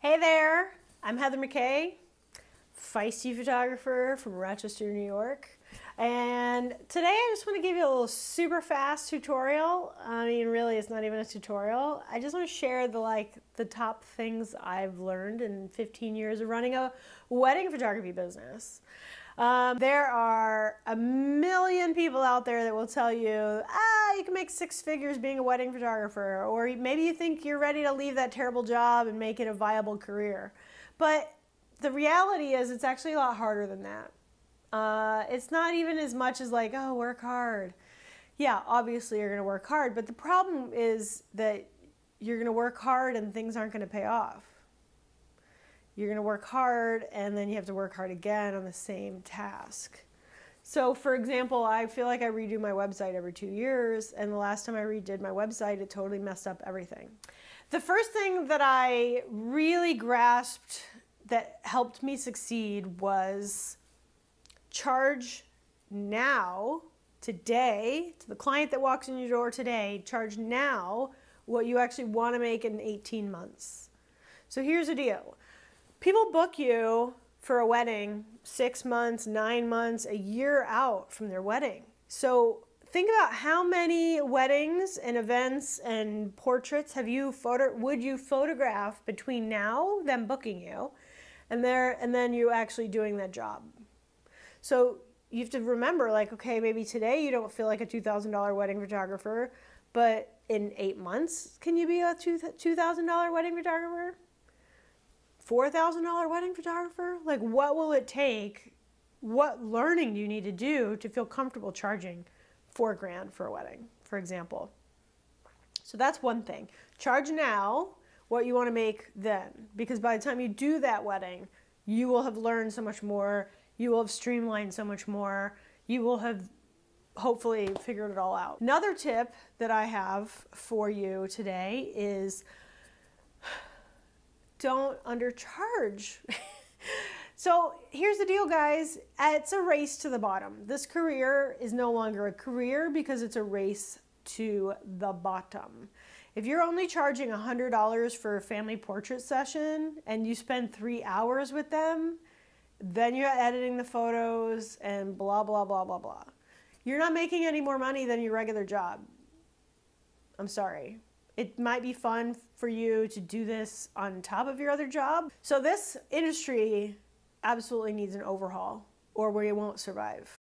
Hey there, I'm Heather McKay, feisty photographer from Rochester, New York. And today I just want to give you a little super fast tutorial. I mean, really, it's not even a tutorial. I just want to share the top things I've learned in 15 years of running a wedding photography business. There are a million people out there that will tell you, you can make six figures being a wedding photographer, or maybe you think you're ready to leave that terrible job and make it a viable career. But the reality is it's actually a lot harder than that. It's not even as much as like, oh, work hard. Yeah, obviously you're going to work hard, but the problem is that you're going to work hard and things aren't going to pay off. You're going to work hard and then you have to work hard again on the same task. So for example, I feel like I redo my website every 2 years, and the last time I redid my website, it totally messed up everything. The first thing that I really grasped that helped me succeed was charge now, today, to the client that walks in your door today, charge now what you actually want to make in 18 months. So here's the deal. People book you for a wedding 6 months, 9 months, a year out from their wedding. So think about how many weddings and events and portraits would you photograph between now, them booking you, and then you actually doing that job. So you have to remember, like, okay, maybe today you don't feel like a $2,000 wedding photographer, but in 8 months, can you be a $2,000 wedding photographer? $4,000 wedding photographer? Like, what will it take? What learning do you need to do to feel comfortable charging $4,000 for a wedding, for example? So that's one thing. Charge now what you want to make then, because by the time you do that wedding, you will have learned so much more. You will have streamlined so much more. You will have hopefully figured it all out. Another tip that I have for you today is don't undercharge. So here's the deal, guys. It's a race to the bottom. This career is no longer a career because it's a race to the bottom. If you're only charging $100 for a family portrait session and you spend 3 hours with them, then you're editing the photos and blah, blah, blah, blah, blah. You're not making any more money than your regular job. I'm sorry. It might be fun for you to do this on top of your other job. So this industry absolutely needs an overhaul, or we won't survive.